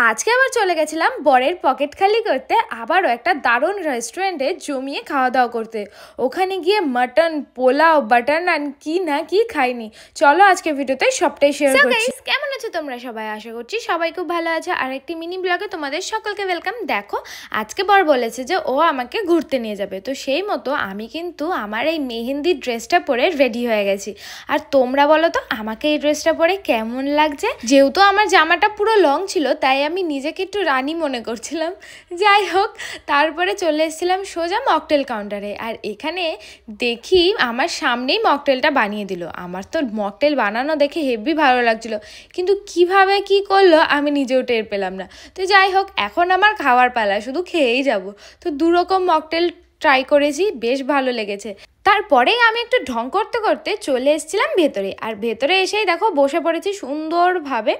আজকে আবার চলে গেছিলাম বরের পকেট খালি করতে, আবারও একটা দারুণ রেস্টুরেন্টে জমিয়ে খাওয়া দাওয়া করতে। ওখানে গিয়ে মাটন, পোলাও, বাটার নান কি না কি খাইনি। চলো আজকে ভিডিওতে সবটাই শেয়ার করছি। কেমন আছো তোমরা সবাই? আশা করছি সবাই খুব ভালো আছে। আর একটি মিনি ব্লগে তোমাদের সকলকে ওয়েলকাম। দেখো আজকে বর বলেছে যে ও আমাকে ঘুরতে নিয়ে যাবে, তো সেই মতো আমি কিন্তু আমার এই মেহেন্দি ড্রেসটা পরে রেডি হয়ে গেছি। আর তোমরা বলো তো আমাকে এই ড্রেসটা পরে কেমন লাগছে? যেহেতু আমার জামাটা পুরো লং ছিল তাই আমি নিজেকে একটু রানী মনে করছিলাম। যাই হোক, তারপরে চলে এসেছিলাম সোজা মকটেল কাউন্টারে। আর এখানে দেখি আমার সামনেই মকটেলটা বানিয়ে দিল। আমার তো মকটেল বানানো দেখে হেভি ভালো লাগছিল, কিন্তু কিভাবে কি করলো আমি নিজেও টের পেলাম না। তো যাই হোক, এখন আমার খাওয়ার পালা, শুধু খেয়েই যাব। তো দুরকম মকটেল ট্রাই করেছি, বেশ ভালো লেগেছে। তারপরেই আমি একটু ঢং করতে করতে চলে এসেছিলাম ভেতরে। আর ভেতরে এসেই দেখো বসে পড়েছি সুন্দরভাবে।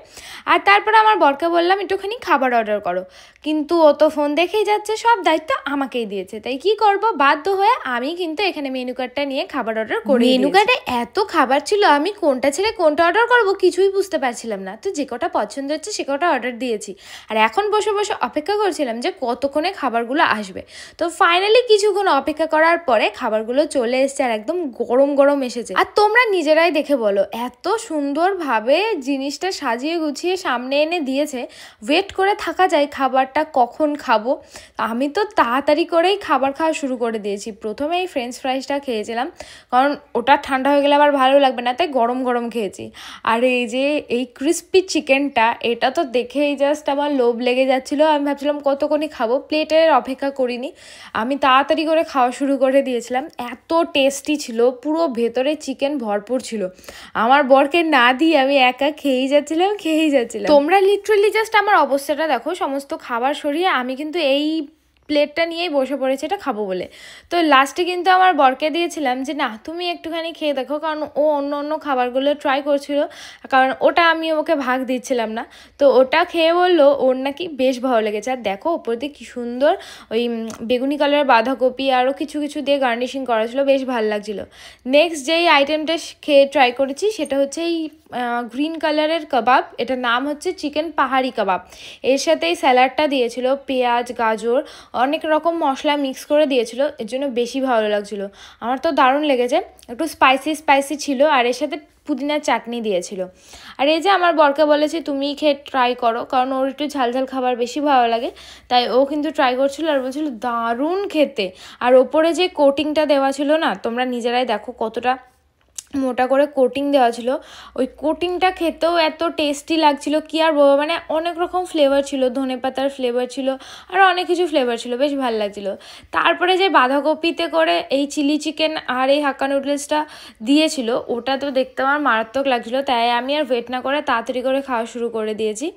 আর তারপরে আমার বরকে বললাম একটুখানি খাবার অর্ডার করো, কিন্তু ও তো ফোন দেখেই যাচ্ছে, সব দায়িত্ব আমাকেই দিয়েছে। তাই কি করব, বাধ্য হয়ে আমি কিন্তু এখানে মেনু কার্ডটা নিয়ে খাবার অর্ডার করি। মেনু কার্ডে এত খাবার ছিল, আমি কোনটা ছেড়ে কোনটা অর্ডার করব কিছুই বুঝতে পারছিলাম না। তো যে কটা পছন্দ হচ্ছে সে কটা অর্ডার দিয়েছি। আর এখন বসে বসে অপেক্ষা করছিলাম যে কতক্ষণে খাবারগুলো আসবে। তো ফাইনালি কিছুক্ষণ অপেক্ষা করার পরে খাবারগুলো চলে এসছে, আর একদম গরম গরম এসেছে। আর তোমরা নিজেরাই দেখে বলো, এত সুন্দরভাবে জিনিসটা সাজিয়ে গুছিয়ে সামনে এনে দিয়েছে, ওয়েট করে থাকা যায় খাবারটা কখন খাবো। আমি তো তাড়াতাড়ি করেই খাবার খাওয়া শুরু করে দিয়েছি। প্রথমে এই ফ্রেঞ্চ ফ্রাইসটা খেয়েছিলাম, কারণ ওটা ঠান্ডা হয়ে গেলে আবার ভালো লাগবে না, তাই গরম গরম খেয়েছি। আর এই যে এই ক্রিস্পি চিকেনটা, এটা তো দেখেই জাস্ট আমার লোভ লেগে যাচ্ছিলো। আমি ভাবছিলাম কতক্ষণই খাবো, প্লেটের অপেক্ষা করিনি, আমি তাড়াতাড়ি করে খাওয়া শুরু করে দিয়েছিলাম। এত টেস্টি ছিল, পুরো ভেতরে চিকেন ভরপুর ছিল। আমার বরকে না দিয়ে আমি একা খেয়েই যাচ্ছিলাম। তোমরা লিটারালি জাস্ট আমার অবস্থাটা দেখো, সমস্ত খাবার সরিয়ে আমি কিন্তু এই প্লেটটা নিয়েই বসে পড়েছে এটা খাবো বলে। তো লাস্টে কিন্তু আমার বরকে দিয়েছিলাম যে না তুমি একটুখানি খেয়ে দেখো, কারণ ও অন্য অন্য খাবারগুলো ট্রাই করছিল, কারণ ওটা আমি ওকে ভাগ দিচ্ছিলাম না। তো ওটা খেয়ে বললো ওর নাকি বেশ ভালো লেগেছে। আর দেখো ওপর দিয়ে কী সুন্দর ওই বেগুনি কালারের বাঁধাকপি আরও কিছু কিছু দিয়ে গার্নিশিং করা ছিল, বেশ ভালো লাগছিলো। নেক্সট যেই আইটেমটা খেয়ে ট্রাই করেছি সেটা হচ্ছে এই গ্রিন কালারের কাবাব, এটার নাম হচ্ছে চিকেন পাহাড়ি কাবাব। এর সাথে এই স্যালাডটা দিয়েছিল, পেঁয়াজ, গাজর, অনেক রকম মশলা মিক্স করে দিয়েছিল, এর জন্য বেশি ভালো লাগছিলো। আমার তো দারুণ লেগেছে, একটু স্পাইসি ছিল। আর এর সাথে পুদিনার চাটনি দিয়েছিল। আর এই যে আমার বরকে বলেছি তুমি খেয়ে ট্রাই করো, কারণ ওর একটু ঝাল ঝাল খাবার বেশি ভালো লাগে, তাই ও কিন্তু ট্রাই করছিল আর বলছিল দারুণ খেতে। আর ওপরে যে কোটিংটা দেওয়া ছিল না, তোমরা নিজেরাই দেখো কতটা মোটা করে কোটিং দেওয়া ছিল। ওই কোটিংটা খেতেও এত টেস্টি লাগছিল কি আর বলবো, মানে অনেক রকম ফ্লেভার ছিল, ধনেপাতার ফ্লেভার ছিল আর অনেক কিছু ফ্লেভার ছিল, বেশ ভালো লাগছিলো। তারপরে যে বাঁধাকপিতে করে এই চিলি চিকেন আর এই হাক্কা নুডলসটা দিয়েছিল, ওটা তো দেখতে আমার মারাত্মক লাগছিলো, তাই আমি আর ওয়েট না করে তাড়াতাড়ি করে খাওয়া শুরু করে দিয়েছি।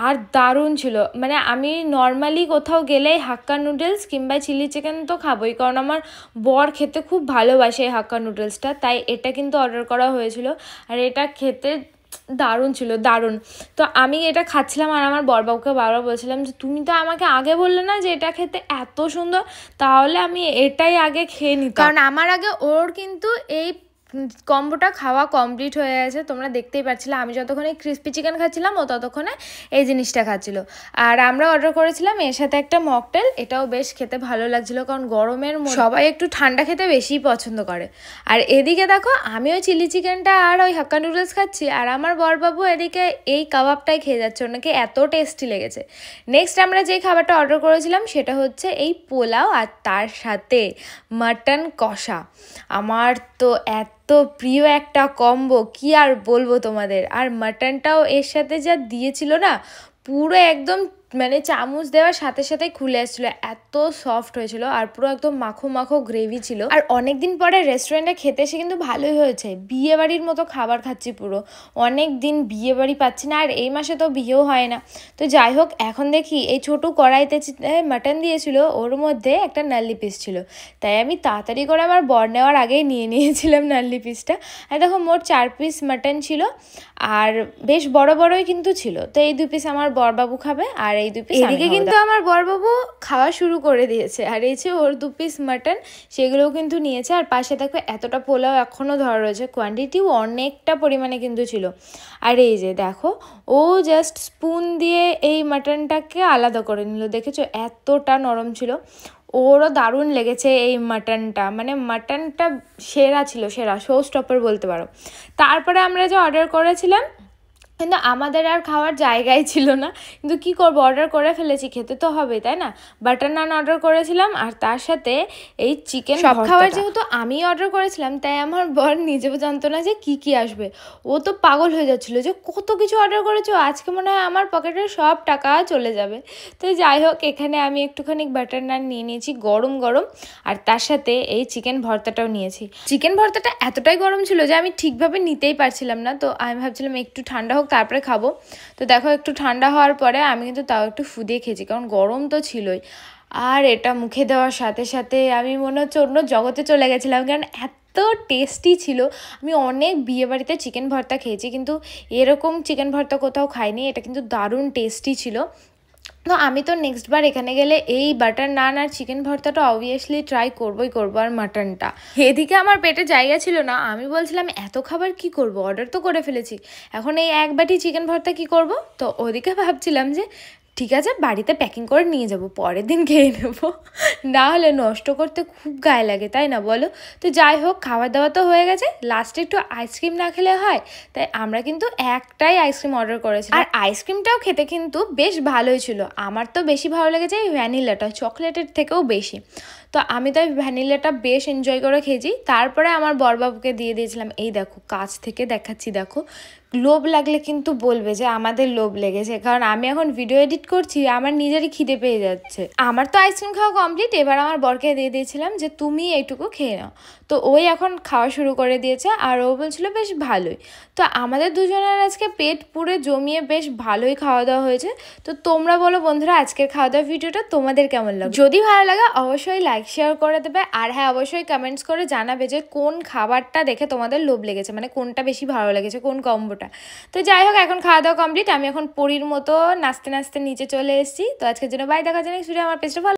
আর দারুণ ছিল, মানে আমি নর্মালি কোথাও গেলেই হাক্কা নুডলস কিংবা চিলি চিকেন তো খাবোই, কারণ আমার বর খেতে খুব ভালোবাসে এই হাক্কা নুডলসটা, তাই এটা কিন্তু অর্ডার করা হয়েছিল। আর এটা খেতে দারুণ ছিল, দারুণ। তো আমি এটা খাচ্ছিলাম আর আমার বরবাবুকে বারবার বলছিলাম যে তুমি তো আমাকে আগে বললে না যে এটা খেতে এত সুন্দর, তাহলে আমি এটাই আগে খেয়ে নিতাম, কারণ আমার আগে ওর কিন্তু এই কম্বোটা খাওয়া কমপ্লিট হয়ে গেছে। তোমরা দেখতেই পাচ্ছিলে আমি যতক্ষণে ক্রিস্পি চিকেন খাচ্ছিলাম ও ততক্ষণে এই জিনিসটা খাচ্ছিল। আর আমরা অর্ডার করেছিলাম এর সাথে একটা মকটেল, এটাও বেশ খেতে ভালো লাগছিলো, কারণ গরমের সবাই একটু ঠান্ডা খেতে বেশি পছন্দ করে। আর এদিকে দেখো আমি ওই চিলি চিকেনটা আর ওই হাক্কা নুডলস খাচ্ছি, আর আমার বরবাবু এদিকে এই কাবাবটাই খেয়ে যাচ্ছে, ওনাকে এত টেস্টি লেগেছে। নেক্সট আমরা যে খাবারটা অর্ডার করেছিলাম সেটা হচ্ছে এই পোলাও, আর তার সাথে মাটন কষা। আমার তো এত প্রিয় একটা কম্বো, কি আর বলবো তোমাদের। আর মাটনটাও এর সাথে যা দিয়েছিল না, পুরো একদম মানে চামচ দেওয়ার সাথে সাথেই খুলে আসছিলো, এত সফট হয়েছিল। আর পুরো একদম মাখো মাখো গ্রেভি ছিল। আর অনেকদিন পরে রেস্টুরেন্টে খেতে এসে কিন্তু ভালোই হয়েছে, বিয়ে বাড়ির মতো খাবার খাচ্ছি পুরো। অনেক দিন বিয়ে বাড়ি পাচ্ছি না, আর এই মাসে তো বিয়েও হয় না। তো যাই হোক, এখন দেখি এই ছোটো কড়াইতে মাটন দিয়েছিল, ওর মধ্যে একটা নাল্লি পিস ছিল, তাই আমি তাড়াতাড়ি করে আমার বর নেওয়ার আগেই নিয়ে নিয়েছিলাম নাল্লি পিসটা। আর দেখো মোট 4 পিস মাটন ছিল, আর বেশ বড় বড়ই কিন্তু ছিল। তো এই 2 পিস আমার বরবাবু খাবে, আর এই 2 পিস এদিকে কিন্তু আমার বড়বাবু খাওয়া শুরু করে দিয়েছে, আর এই যে ওর 2 পিস মাটন সেগুলোও কিন্তু নিয়েছে। আর পাশে দেখো এতটা পোলাও এখনও ধরা রয়েছে, কোয়ান্টিটিও অনেকটা পরিমাণে কিন্তু ছিল। আর এই যে দেখো ও জাস্ট স্পুন দিয়ে এই মাটনটাকে আলাদা করে নিল, দেখেছো এতটা নরম ছিল। ওরও দারুণ লেগেছে এই মাটনটা, মানে মাটনটা সেরা ছিল, সেরা শো স্টপার বলতে পারো। তারপরে আমরা যে অর্ডার করেছিলাম, কিন্তু আমাদের আর খাওয়ার জায়গায় ছিল না, কিন্তু কি করব, অর্ডার করে ফেলেছি, খেতে তো হবে তাই না। বাটার নান অর্ডার করেছিলাম আর তার সাথে এই চিকেন। সব খাবার যেহেতু আমি অর্ডার করেছিলাম তাই আমার বর নিজেও জানতো না যে কি কি আসবে। ও তো পাগল হয়ে যাচ্ছিলো যে কত কিছু অর্ডার করেছো, আজকে মনে হয় আমার পকেটের সব টাকা চলে যাবে। তো যাই হোক, এখানে আমি একটুখানি বাটার নান নিয়ে নিয়েছি গরম গরম, আর তার সাথে এই চিকেন ভর্তাটাও নিয়েছি। চিকেন ভর্তাটা এতটাই গরম ছিল যে আমি ঠিকভাবে নিতেই পারছিলাম না, তো আমি ভাবছিলাম একটু ঠান্ডা হোক তারপরে খাবো। তো দেখো একটু ঠান্ডা হওয়ার পরে আমি কিন্তু তাও একটু ফুদিয়ে খেয়েছি, কারণ গরম তো ছিলই। আর এটা মুখে দেওয়ার সাথে সাথে আমি মনে হচ্ছে অন্য জগতে চলে গেছিলাম, কারণ এত টেস্টি ছিল। আমি অনেক বিয়েবাড়িতে চিকেন ভর্তা খেয়েছি, কিন্তু এরকম চিকেন ভর্তা কোথাও খাইনি, এটা কিন্তু দারুণ টেস্টি ছিল। তো আমি তো নেক্সট বার এখানে গেলে এই বাটার নান আর চিকেন ভর্তাটা অবভিয়াসলি ট্রাই করবো, আর মাটনটা। এদিকে আমার পেটে জায়গা ছিল না, আমি বলছিলাম এত খাবার কি করব, অর্ডার তো করে ফেলেছি, এখন এই এক বাটি চিকেন ভর্তা কি করব। তো ওদিকে ভাবছিলাম যে ঠিক আছে বাড়িতে প্যাকিং করে নিয়ে যাব, পরের দিন খেয়ে নেবো, না হলে নষ্ট করতে খুব গায়ে লাগে তাই না বলো। তো যাই হোক, খাওয়া দাওয়া তো হয়ে গেছে, লাস্টে একটু আইসক্রিম না খেলে হয়, তাই আমরা কিন্তু একটাই আইসক্রিম অর্ডার করেছিলাম। আর আইসক্রিমটাও খেতে কিন্তু বেশ ভালোই ছিল, আমার তো বেশি ভালো লেগেছে এই ভ্যানিলাটা, চকলেটের থেকেও বেশি। তো আমি তো এই ভ্যানিলাটা বেশ এনজয় করে খেয়েছি। তারপরে আমার বড়বাবুকে দিয়ে দিয়েছিলাম, এই দেখো কাছ থেকে দেখাচ্ছি, দেখো লোভ লাগলে কিন্তু বলবে যে আমাদের লোভ লেগেছে, কারণ আমি এখন ভিডিও এডিট করছি, আমার নিজেরই খিদে পেয়ে যাচ্ছে। আমার তো আইসক্রিম খাওয়া কমপ্লিট, এবার আমার বরকে দিয়ে দিয়েছিলাম যে তুমি এইটুকু খেয়ে নাও। তো ওই এখন খাওয়া শুরু করে দিয়েছে, আর ও বলছিল বেশ ভালোই। তো আমাদের দুজনের আজকে পেট পুরো জমিয়ে বেশ ভালোই খাওয়া দাওয়া হয়েছে। তো তোমরা বলো বন্ধুরা, আজকের খাওয়া দাওয়া ভিডিওটা তোমাদের কেমন লাগে? যদি ভালো লাগে অবশ্যই লাইক শেয়ার করে দেবে, আর হ্যাঁ অবশ্যই কমেন্টস করে জানাবে যে কোন খাবারটা দেখে তোমাদের লোভ লেগেছে, মানে কোনটা বেশি ভালো লেগেছে, কোন কম্বোটা। তো যাই হোক, এখন খাওয়া দাওয়া কমপ্লিট, আমি এখন পরীর মতো নাচতে নাচতে নিচে চলে এসেছি। তো আজকের জন্য বাই, দেখা যায় নেক্সট ভিডিও। আমার পেজটা ভালো